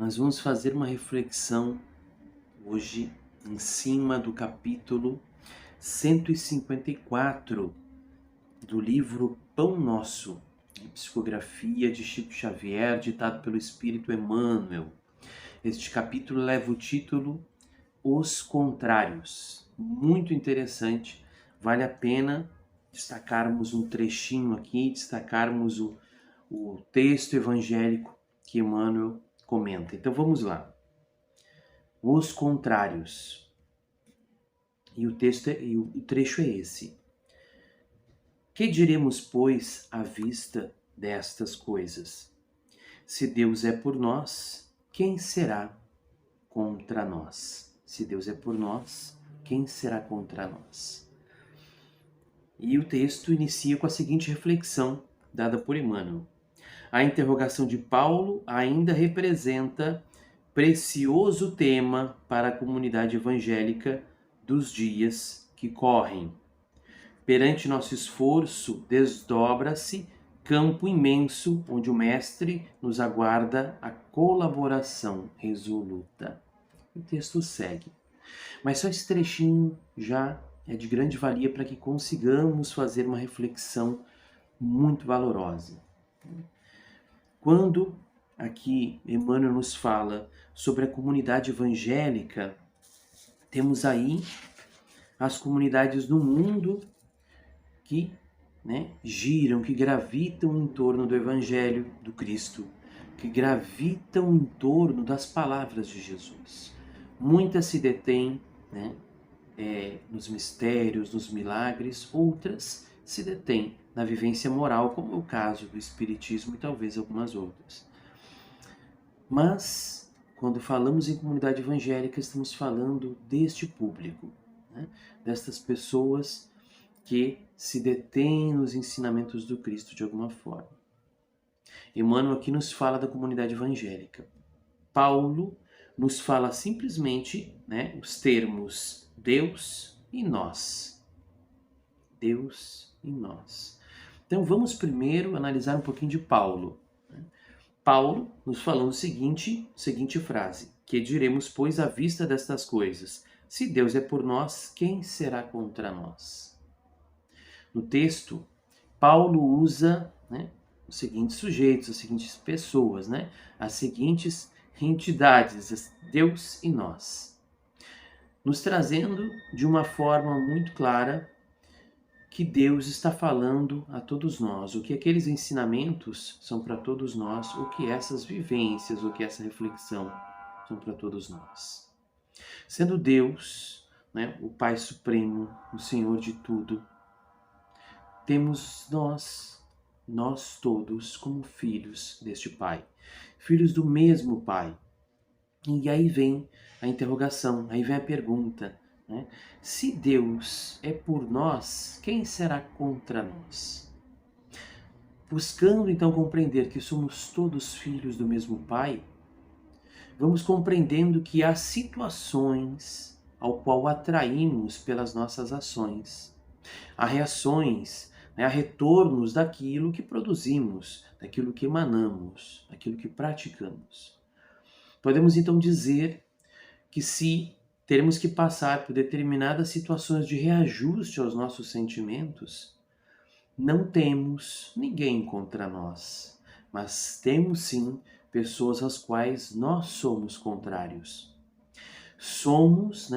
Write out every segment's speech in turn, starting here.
Nós vamos fazer uma reflexão hoje em cima do capítulo 154 do livro Pão Nosso, de psicografia de Chico Xavier, ditado pelo Espírito Emmanuel. Este capítulo leva o título Os Contrários. Muito interessante, vale a pena destacarmos um trechinho aqui, destacarmos o texto evangélico que Emmanuel comenta. Então vamos lá. Os contrários. E o trecho é esse. Que diremos, pois, à vista destas coisas? Se Deus é por nós, quem será contra nós? Se Deus é por nós, quem será contra nós? E o texto inicia com a seguinte reflexão dada por Emmanuel. A interrogação de Paulo ainda representa precioso tema para a comunidade evangélica dos dias que correm. Perante nosso esforço, desdobra-se campo imenso onde o Mestre nos aguarda a colaboração resoluta. O texto segue. Mas só esse trechinho já é de grande valia para que consigamos fazer uma reflexão muito valorosa. Quando aqui Emmanuel nos fala sobre a comunidade evangélica, temos aí as comunidades do mundo que giram, que gravitam em torno do Evangelho do Cristo, que gravitam em torno das palavras de Jesus. Muitas se detêm nos mistérios, nos milagres, outras se detêm na vivência moral, como é o caso do Espiritismo e talvez algumas outras. Mas, quando falamos em comunidade evangélica, estamos falando deste público, destas pessoas que se detêm nos ensinamentos do Cristo de alguma forma. Emmanuel aqui nos fala da comunidade evangélica. Paulo nos fala simplesmente os termos Deus e nós. Deus e nós. Então vamos primeiro analisar um pouquinho de Paulo. Paulo nos falou a seguinte frase: que diremos, pois, à vista destas coisas? Se Deus é por nós, quem será contra nós? No texto, Paulo usa os seguintes sujeitos, as seguintes pessoas, as seguintes entidades, Deus e nós, nos trazendo de uma forma muito clara que Deus está falando a todos nós, o que aqueles ensinamentos são para todos nós, o que essas vivências, o que essa reflexão são para todos nós. Sendo Deus, o Pai Supremo, o Senhor de tudo, temos nós todos como filhos deste Pai, filhos do mesmo Pai. E aí vem a interrogação, aí vem a pergunta, se Deus é por nós, quem será contra nós? Buscando então compreender que somos todos filhos do mesmo Pai, vamos compreendendo que há situações ao qual atraímos pelas nossas ações. Há reações, há retornos daquilo que produzimos, daquilo que emanamos, daquilo que praticamos. Podemos então dizer que se teremos que passar por determinadas situações de reajuste aos nossos sentimentos, não temos ninguém contra nós, mas temos sim pessoas às quais nós somos contrários. Somos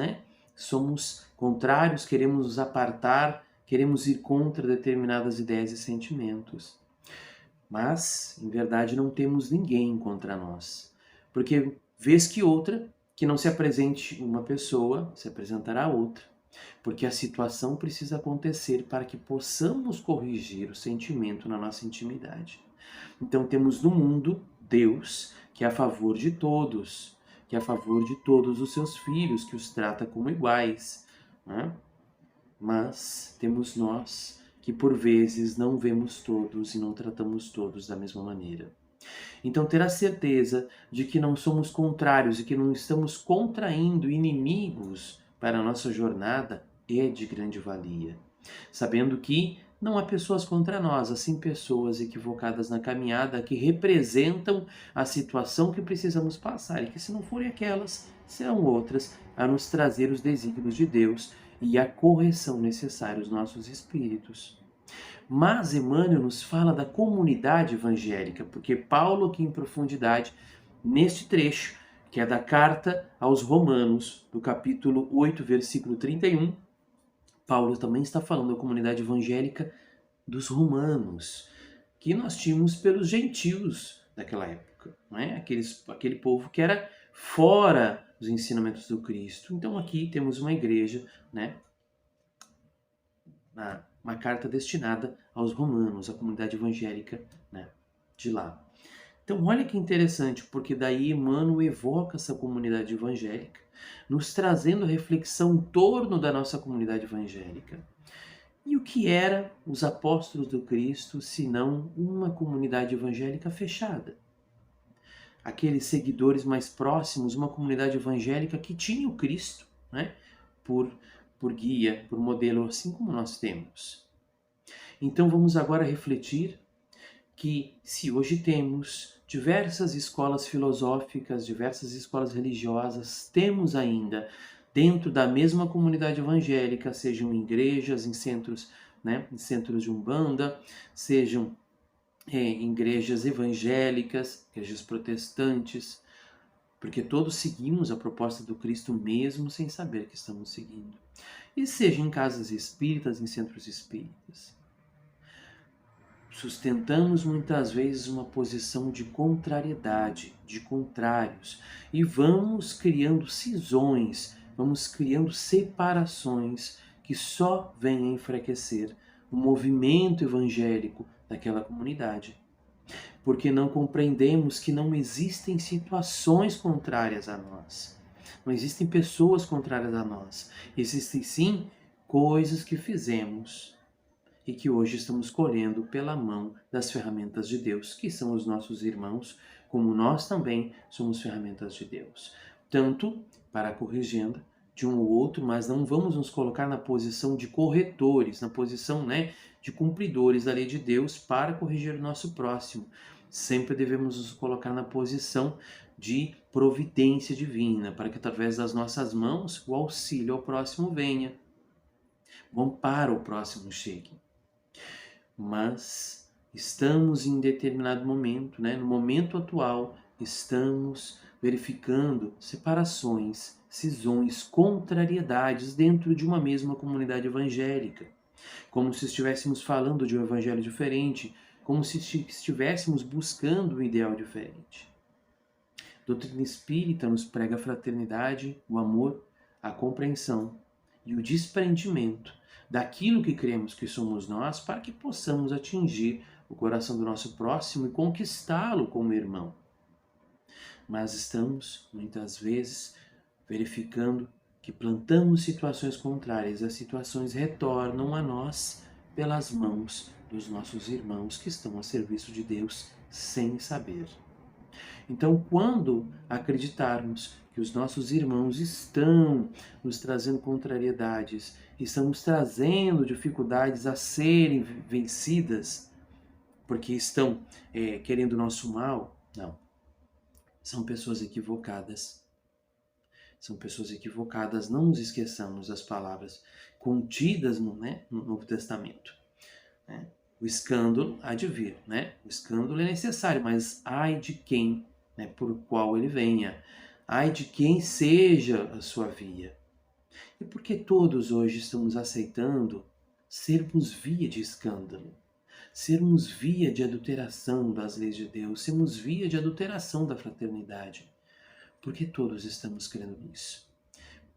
contrários, queremos nos apartar, queremos ir contra determinadas ideias e sentimentos. Mas, em verdade, não temos ninguém contra nós. Porque, vez que outra, que não se apresente uma pessoa, se apresentará outra. Porque a situação precisa acontecer para que possamos corrigir o sentimento na nossa intimidade. Então temos no mundo Deus, que é a favor de todos, que é a favor de todos os seus filhos, que os trata como iguais. Mas temos nós, que por vezes não vemos todos e não tratamos todos da mesma maneira. Então ter a certeza de que não somos contrários e que não estamos contraindo inimigos para a nossa jornada é de grande valia. Sabendo que não há pessoas contra nós, assim pessoas equivocadas na caminhada que representam a situação que precisamos passar e que, se não forem aquelas, serão outras a nos trazer os desígnios de Deus e a correção necessária aos nossos espíritos. Mas Emmanuel nos fala da comunidade evangélica, porque Paulo aqui em profundidade, neste trecho, que é da carta aos Romanos, do capítulo 8, versículo 31, Paulo também está falando da comunidade evangélica dos romanos, que nós tínhamos pelos gentios daquela época, não é? Aquele povo que era fora dos ensinamentos do Cristo. Então aqui temos uma igreja, né? Uma carta destinada aos romanos, à comunidade evangélica, né, de lá. Então olha que interessante, porque daí Emmanuel evoca essa comunidade evangélica, nos trazendo a reflexão em torno da nossa comunidade evangélica. E o que era os apóstolos do Cristo, senão uma comunidade evangélica fechada? Aqueles seguidores mais próximos, uma comunidade evangélica que tinha o Cristo, né, por guia, por modelo, assim como nós temos. Então vamos agora refletir que, se hoje temos diversas escolas filosóficas, diversas escolas religiosas, temos ainda dentro da mesma comunidade evangélica, sejam em igrejas, em centros, né, em centros de umbanda, sejam em igrejas evangélicas, igrejas protestantes, porque todos seguimos a proposta do Cristo mesmo sem saber que estamos seguindo. E seja em casas espíritas, em centros espíritas. Sustentamos muitas vezes uma posição de contrariedade, de contrários, e vamos criando cisões, vamos criando separações que só vêm a enfraquecer o movimento evangélico daquela comunidade. Porque não compreendemos que não existem situações contrárias a nós. Não existem pessoas contrárias a nós. Existem sim coisas que fizemos e que hoje estamos colhendo pela mão das ferramentas de Deus, que são os nossos irmãos, como nós também somos ferramentas de Deus. Tanto para a corrigenda de um ou outro, mas não vamos nos colocar na posição de corretores, na posição, né, de cumpridores da lei de Deus para corrigir o nosso próximo. Sempre devemos nos colocar na posição de providência divina, para que através das nossas mãos o auxílio ao próximo venha, o amparo ao próximo chegue. Mas estamos em determinado momento, né, no momento atual, estamos verificando separações, cisões, contrariedades dentro de uma mesma comunidade evangélica, como se estivéssemos falando de um evangelho diferente, como se estivéssemos buscando um ideal diferente. A doutrina espírita nos prega a fraternidade, o amor, a compreensão e o desprendimento daquilo que cremos que somos nós, para que possamos atingir o coração do nosso próximo e conquistá-lo como irmão. Mas estamos, muitas vezes, verificando que plantamos situações contrárias, as situações retornam a nós pelas mãos dos nossos irmãos que estão a serviço de Deus sem saber. Então, quando acreditarmos que os nossos irmãos estão nos trazendo contrariedades, estamos trazendo dificuldades a serem vencidas, porque estão querendo o nosso mal, não. São pessoas equivocadas. São pessoas equivocadas. Não nos esqueçamos das palavras contidas no Novo Testamento. Né? O escândalo há de vir, né? O escândalo é necessário, mas ai de quem, né, por qual ele venha. Ai de quem seja a sua via. E por que todos hoje estamos aceitando sermos via de escândalo? Sermos via de adulteração das leis de Deus, sermos via de adulteração da fraternidade. Por que todos estamos crendo nisso?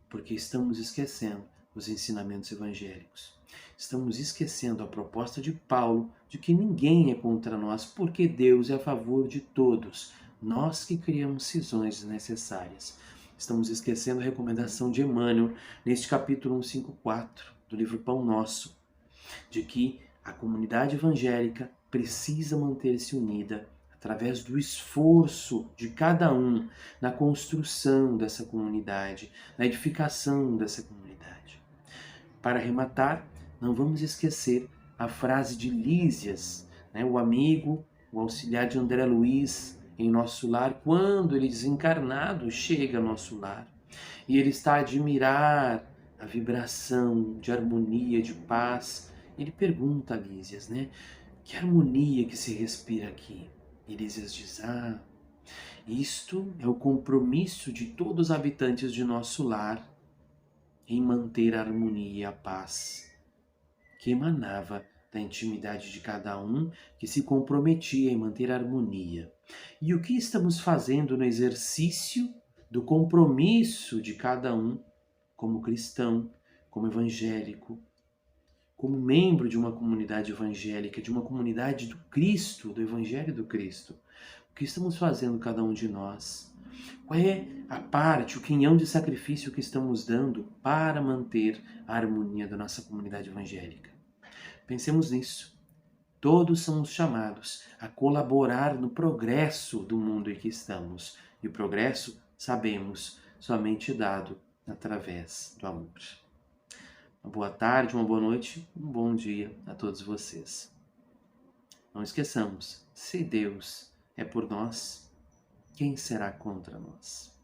Porque estamos esquecendo os ensinamentos evangélicos. Estamos esquecendo a proposta de Paulo de que ninguém é contra nós, porque Deus é a favor de todos, nós que criamos cisões desnecessárias. Estamos esquecendo a recomendação de Emmanuel neste capítulo 154 do livro Pão Nosso, de que a comunidade evangélica precisa manter-se unida através do esforço de cada um na construção dessa comunidade, na edificação dessa comunidade. Para arrematar, não vamos esquecer a frase de Lísias, né? O amigo, o auxiliar de André Luiz em nosso lar, quando ele desencarnado chega ao nosso lar. E ele está a admirar a vibração de harmonia, de paz. Ele pergunta a Lísias, né? Que harmonia que se respira aqui. E Lísias diz, isto é o compromisso de todos os habitantes de nosso lar em manter a harmonia e a paz, que emanava da intimidade de cada um, que se comprometia em manter a harmonia. E o que estamos fazendo no exercício do compromisso de cada um, como cristão, como evangélico, como membro de uma comunidade evangélica, de uma comunidade do Cristo, do Evangelho do Cristo? O que estamos fazendo cada um de nós? Qual é a parte, o quinhão de sacrifício que estamos dando para manter a harmonia da nossa comunidade evangélica? Pensemos nisso. Todos somos chamados a colaborar no progresso do mundo em que estamos. E o progresso, sabemos, somente dado através do amor. Uma boa tarde, uma boa noite, um bom dia a todos vocês. Não esqueçamos, se Deus é por nós, quem será contra nós?